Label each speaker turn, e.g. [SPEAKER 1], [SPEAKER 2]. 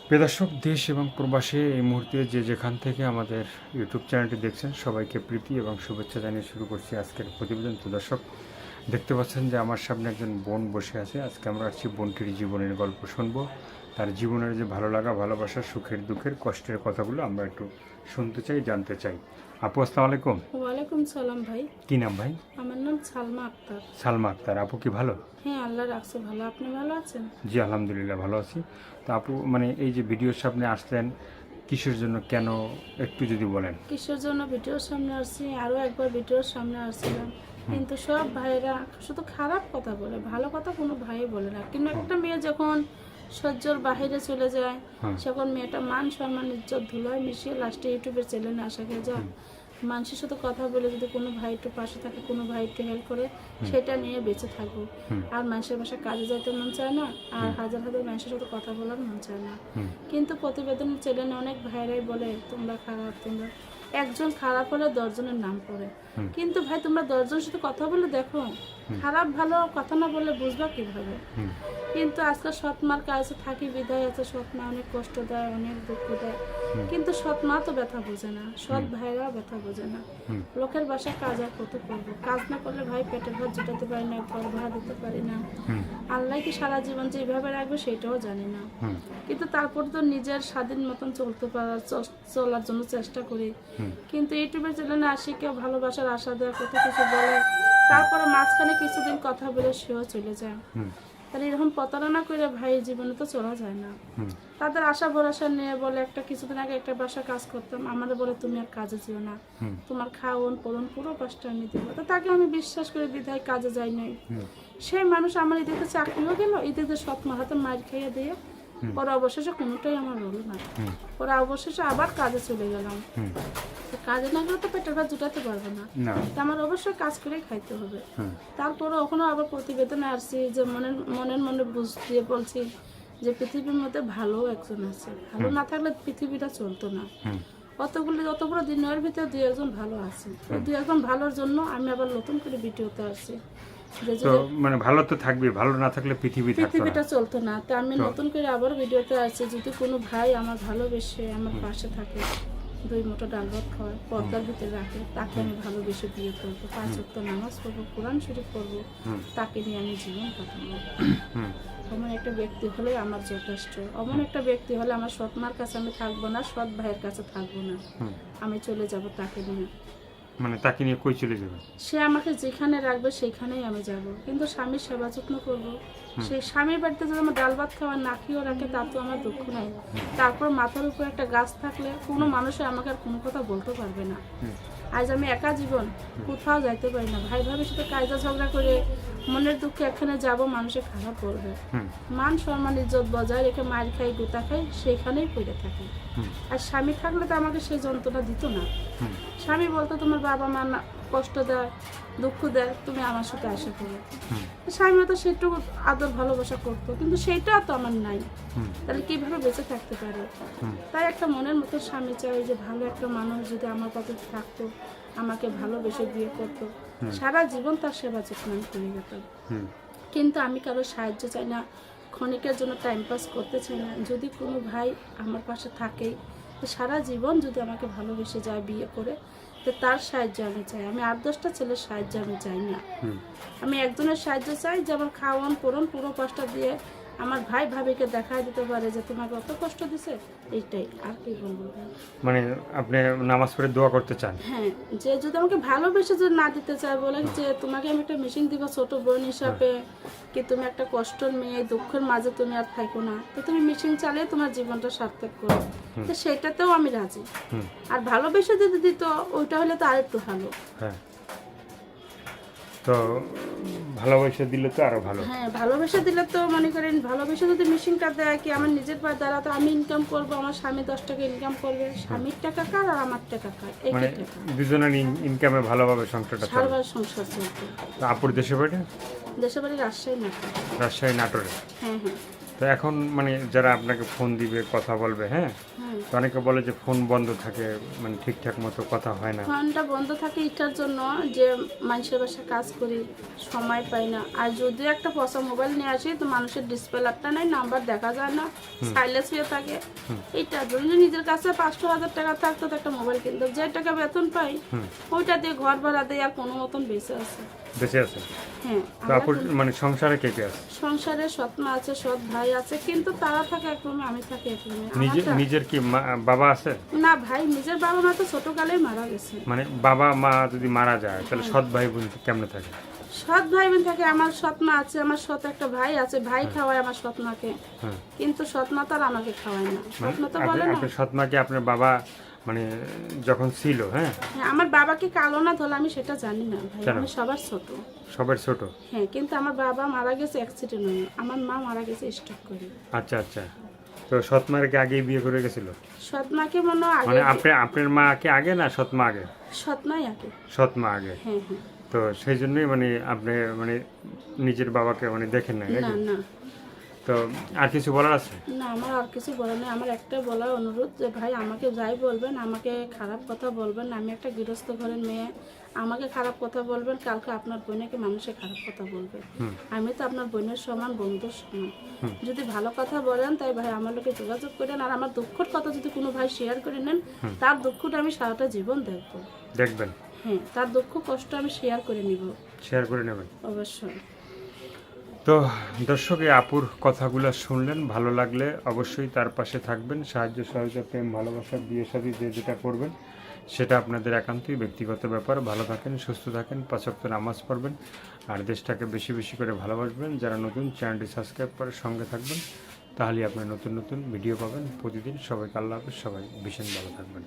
[SPEAKER 1] প্রিয় দর্শক, দেশ এবং প্রবাসে এই মুহূর্তে যে যেখান থেকে আমাদের ইউটিউব চ্যানেলটি দেখছেন সবাইকে প্রীতি এবং শুভেচ্ছা জানিয়ে শুরু করছি আজকের প্রতিবেদন। তো দর্শক, দেখতে পাচ্ছেন যে আমার সামনে একজন বোন বসে আছে। আজকে আমরা আসছি বোনটির জীবনের গল্প শুনবো। তার জীবনের যে ভালো লাগা, ভালোবাসা, সুখের দুঃখের, কষ্টের কথাগুলো আমরা একটু শুনতে চাই, জানতে চাই। আপু, আসসালামু আলাইকুম।
[SPEAKER 2] ওয়ালাইকুম সালাম ভাই।
[SPEAKER 1] কি নাম ভাই?
[SPEAKER 2] আমার নাম সালমা আক্তার।
[SPEAKER 1] সালমা আক্তার। আপু কি ভালো?
[SPEAKER 2] হ্যাঁ, আল্লাহ রাখছে ভালো। আপনি ভালো আছেন?
[SPEAKER 1] জি আলহামদুলিল্লাহ ভালো আছি। তো আপু, এই যে ভিডিওর সামনে আসলেন কিসের জন্য, কেন, একটু যদি বলেন।
[SPEAKER 2] কিসের জন্য ভিডিওর সামনে আসছি? আরও একবার ভিডিওর সামনে আসছিলাম, কিন্তু সব ভাইয়েরা শুধু খারাপ কথা বলে, ভালো কথা কোনো ভাই বলে না। কিন্তু একটা মেয়ে যখন সহ্যর বাহিরে চলে যায়, তখন মেয়েটা মান সম্মান ইজ্জত ধুলোয় মিশিয়ে লাস্টে ইউটিউবের চ্যানেলে আসা গিয়ে যায়। মানুষের সাথে কথা বলে যদি কোনো ভাই একটু পাশে থাকে, কোনো ভাই একটু হেল্প করে, সেটা নিয়ে বেঁচে থাকবো। আর মানুষের বাসায় কাজে যাইতে মন চায় না, আর হাজার হাজার মানুষের সাথে কথা বলার মন চায় না। কিন্তু প্রতিবেদনের চ্যানেলে অনেক ভাইরাই বলে তোমরা খারাপ, তোমরা একজন খারাপ হলে 10 জনের নাম পড়ে। কিন্তু ভাই, তোমরা 10 জনের সাথে কথা বলে দেখো, খারাপ ভালো কথা না বললে বুঝবা কিভাবে? কিন্তু আজকাল সৎ মার কাছে থাকি বিধায় আছে, সৎ মা অনেক কষ্ট দেয়, অনেক দুঃখ দেয়, কিন্তু সৎ মা তো ব্যথা বোঝে না, সৎ ভাইরা ব্যথা বোঝে না। লোকের বাসায় কাজ আর কত করবো? কাজ না করলে ভাই পেটের ভাত জুটাতে পারি না, ঘর ভাড়া দিতে পারি না। আল্লাহ কি সারা জীবন যে এইভাবে রাখবে সেটাও জানি না, কিন্তু তারপর তো নিজের স্বাধীন মতন চলার জন্য চেষ্টা করি। কিন্তু ইউটিউবের চ্যানেলে আসি, কেউ ভালোবাসার আশা দেয়, কত কিছু বলে, তারপরে মাঝখানে কিছুদিন কথা বলে সেও চলে যায়। তাহলে এরকম প্রতারণা করে ভাই জীবনে তো চলা যায় না। তাদের আশা ভরসা নিয়ে বলে, একটা কিছুদিন আগে একটা বাসা কাজ করতাম, আমাদের বলে তুমি আর কাজে যেও না, তোমার খাওয়ন পড়ন পুরো কষ্ট আমি দেবো। তো তাকে আমি বিশ্বাস করে বিধায় কাজে যাই নাই। সেই মানুষ আমার এদিকে চাকরিও গেল, এদিকে সৎ মার হাতে মার খাইয়ে দিয়ে পরে অবশেষে কোনোটাই আমার হলো না। পরে অবশেষে আবার কাজে চলে গেলাম। কাজে না গেলে তো পেটের ভাত জুটাতে পারবো না, আমার অবশ্যই কাজ করেই খাইতে হবে। তারপরে ওখানে আবার প্রতিবেদনে আসছি যে মনে বুঝ দিয়ে বলছি যে পৃথিবীর মধ্যে ভালো একজন আছে, ভালো না থাকলে পৃথিবীটা চলতো না। যত বড় দিনের ভিতরে 2-1 ভালো আছে, 2-1 ভালোর জন্য আমি আবার নতুন করে ভিডিওতে আসছি।
[SPEAKER 1] ভালো তো থাকবে, ভালো না থাকলে পৃথিবীটা
[SPEAKER 2] চলতো না। তো আমি নতুন করে আবার ভিডিওতে আসছি, যদি কোনো ভাই আমার ভালোবেসে আমার পাশে থাকে, 2 মুঠো ডাল ভাত খাওয়ায়, পর্দার ভিতরে রাখে, তাকে আমি ভালোবেসে বিয়ে করবো, 5 ওয়াক্ত নামাজ পড়বো, কোরআন শরীফ পড়বো, তাকে নিয়ে আমি জীবন কাটাবো। এমন একটা ব্যক্তি হলে আমার যথেষ্ট। এমন একটা ব্যক্তি হলে আমার সৎ মার কাছে আমি থাকবো না, সৎ ভাইয়ের কাছে থাকবো না, আমি চলে যাব তাকে নিয়ে।
[SPEAKER 1] তাকে নিয়ে কই চলে যাবে?
[SPEAKER 2] সে আমাকে যেখানে রাখবে সেখানেই আমি যাব, কিন্তু স্বামীর সেবা যত্ন করবো। সেই স্বামীর বাড়িতে যদি আমার ডাল ভাত খাওয়া না খেয়েও রাখে, তার তো আমার দুঃখ নাই। তারপর মাথার উপর একটা গাছ থাকলে কোনো মানুষে আমাকে আর কোনো কথা বলতে পারবে না। আজ আমি একা জীবন, কোথাও যাইতে পারি না, ভাই ভাবির সাথে কায়দা ঝগড়া করে মনের দুঃখে এখানে যাব, মানুষে খারাপ করবে। মান সম্মান ইজ্জত বজায় রেখে মার খাই, গোতা খাই, সেখানেই পড়ে থাকি। আর স্বামী থাকলে তো আমাকে সেই যন্ত্রণা দিত না। স্বামী বলতো তোমার বাবা মা কষ্ট দেয়, দুঃখ দেয়, তুমি আমার সাথে আশা করো। স্বামী তো সেটুকু আদর ভালোবাসা করতো, কিন্তু সেইটা তো আমার নাই। তাহলে কিভাবে বেঁচে থাকতে পারে? তাই একটা মনের মতো স্বামী চাই, যে ভালো একটা মানুষ যদি আমার পাশে থাকতো, আমাকে ভালোবেসে বিয়ে করতো, সারা জীবন তার সেবা যত্ন আমি করে যেতাম। কিন্তু আমি কারো সাহায্য চাই না, ক্ষণিকের জন্য টাইম পাস করতে চাই না। যদি কোনো ভাই আমার পাশে থাকে, তো সারা জীবন যদি আমাকে ভালোবেসে যায় বিয়ে করে, তো তার সাহায্য আমি চাই। আমি 8-10টা ছেলের সাহায্য আমি চাই না, আমি একজনের সাহায্য চাই, যে আমার খাওয়ান পড়ন পুরো কষ্ট দিয়ে আমার ভাই ভাবিকে দেখাই দিতে পারে যে তোমাকে অত কষ্ট দিছে, এইটাই। আর কি বলবো?
[SPEAKER 1] আপনি নামাজ পড়ে দোয়া করতে চান?
[SPEAKER 2] হ্যাঁ, যে যদি আমাকে ভালোবেসে যদি না দিতে চায়, বলে যে তোমাকে আমি একটা মেশিন দিব ছোট বোন হিসাবে, কি তুমি একটা কষ্টের মেয়ে, দুঃখের মাঝে তুমি আর থাকো না, তো তুমি মেশিন চালিয়ে তোমার জীবনটা সার্থক করো, তো সেটাতেও আমি রাজি। আর ভালোবেসে যদি দিত, ওইটা হলে তো আরেকটু ভালো।
[SPEAKER 1] তো ভালোবেসে দিলে তো আরো ভালো।
[SPEAKER 2] হ্যাঁ, ভালোবেসে দিলে তো মনে করেন, ভালোবেসে যদি মেশিনটা দেয়, কি আমার নিজের পায়ে দাঁড়াতো, আমি ইনকাম করবো, আমার স্বামী 10 টাকা ইনকাম করবে, স্বামীর টাকা কার আর আমার টাকা কার, একই টাকা,
[SPEAKER 1] দুজনের ইনকামে ভালোভাবে সংসারটা চলে।
[SPEAKER 2] সারাবার সংসার চলতো।
[SPEAKER 1] আপুর দেশের বাড়ি?
[SPEAKER 2] দেশের বাড়ি রাজশাহী নাটোর।
[SPEAKER 1] রাজশাহী নাটোরে?
[SPEAKER 2] হ্যাঁ।
[SPEAKER 1] তো এখন যারা আপনাকে ফোন দিবে, কথা বলবে, হ্যাঁ, তো অনেকে বলে যে ফোন বন্ধ থাকে, মানে ঠিকঠাক মতো কথা হয় না।
[SPEAKER 2] ফোনটা বন্ধ থাকে এটার জন্য যে মানুষের বাসায় কাজ করি, সময় পাই না। আর যদিও একটা পয়সা মোবাইল নিয়ে আসি তো মানুষের ডিসপ্লেটা নেই, নাম্বার দেখা যায় না, সাইলেন্স হয়ে থাকে। এইটার জন্য নিজের কাছে 500,000 টাকা থাকতো তো একটা মোবাইল কিনতো, যে টাকা বেতন পাই ওইটা দিয়ে ঘর ভাড়া দিয়ে আর কোনো মতন বেঁচে আছে।
[SPEAKER 1] বেঁচে আছে।
[SPEAKER 2] হ্যাঁ,
[SPEAKER 1] তো আপুর মানে সংসারে কে কে আছে?
[SPEAKER 2] সংসারে সৎ মা আছে, সৎ ভাই আছে, কিন্তু তারা থাকে এক রুমে, আমি থাকি এক রুমে।
[SPEAKER 1] নিজের কি বাবা আছে?
[SPEAKER 2] না ভাই, নিজের বাবা মা তো ছোটকালেই মারা গেছে।
[SPEAKER 1] মানে বাবা মা যদি মারা যায় তাহলে সৎ ভাই বোন কেমনে থাকে?
[SPEAKER 2] সৎ ভাই বোন থাকে, আমার সৎ মা আছে, আমার সৎ একটা ভাই আছে, ভাই খাওয়ায় আমার সৎ মাকে,
[SPEAKER 1] হ্যাঁ,
[SPEAKER 2] কিন্তু সৎ মা তো আর আমাকে খাওয়ায় না। সৎ মা তো বলে না।
[SPEAKER 1] আপনার সৎ মাকে আপনার বাবা মানে যখন ছিল, হ্যাঁ,
[SPEAKER 2] হ্যাঁ, আমার বাবাকে কালো না ধরলে আমি সেটা জানি না ভাই,
[SPEAKER 1] কেন?
[SPEAKER 2] আমি সবার ছোট।
[SPEAKER 1] সবার ছোট?
[SPEAKER 2] হ্যাঁ, কিন্তু আমার বাবা মারা গেছে অ্যাক্সিডেন্ট হয়ে, আমার মা মারা গেছে স্ট্রোক করে।
[SPEAKER 1] আচ্ছা আচ্ছা। তো সৎ মাকে আগেই বিয়ে করে গেছিল?
[SPEAKER 2] সৎ মাকে মনে হয়
[SPEAKER 1] মানে
[SPEAKER 2] আগে,
[SPEAKER 1] আপনার মা কে আগে না সৎ মা আগে?
[SPEAKER 2] সৎ মাই আগে।
[SPEAKER 1] সৎ মা আগে।
[SPEAKER 2] হ্যাঁ হ্যাঁ।
[SPEAKER 1] তো সেই জন্যই মানে আপনি মানে নিজের বাবাকে মানে দেখেন না
[SPEAKER 2] না
[SPEAKER 1] নাকি?
[SPEAKER 2] না
[SPEAKER 1] তো আর কিছু বলার আছে?
[SPEAKER 2] না, আমার আর কিছু বলার নেই। আমার একটা বলার অনুরোধ যে ভাই আমাকে যাই বলবেন, আমাকে খারাপ কথা বলবেন না। আমি একটা গৃহস্থ ঘরের মেয়ে, আমাকে খারাপ কথা বলবেন, কালকে আপনার বোনকে মানুষে খারাপ কথা বলবে। আমি তো আপনার বোনের সমান, বন্ধুর সমান। যদি ভালো কথা বলেন তাই ভাই আমার লোকে যোগাযোগ করেন। আর আমার দুঃখের কথা যদি কোনো ভাই শেয়ার করে নেন, তার দুঃখটা আমি সারাটা জীবন দেখবো।
[SPEAKER 1] দেখবেন?
[SPEAKER 2] হ্যাঁ, তার দুঃখ কষ্ট আমি শেয়ার করে নিব,
[SPEAKER 1] শেয়ার করে নেবেন
[SPEAKER 2] অবশ্যই।
[SPEAKER 1] তো দর্শক, এই আপুর কথাগুলো শুনলেন, ভালো লাগলে অবশ্যই তার পাশে থাকবেন। সাহায্য সহযোগিতা, প্রেম, ভালোবাসা, বিয়ে শাদী যে যেটা করবেন সেটা আপনাদের একান্তই ব্যক্তিগত ব্যাপার। ভালো থাকেন, সুস্থ থাকেন, 5 ওয়াক্ত নামাজ পড়বেন, আর দেশটাকে বেশি বেশি করে ভালোবাসবেন। যারা নতুন, চ্যানেলটি সাবস্ক্রাইব করে সঙ্গে থাকবেন, তাহলেই আপনার নতুন নতুন ভিডিও পাবেন প্রতিদিন। সবাইকে আল্লাহ হাফেজ, সবাই ভীষণ ভালো থাকবেন।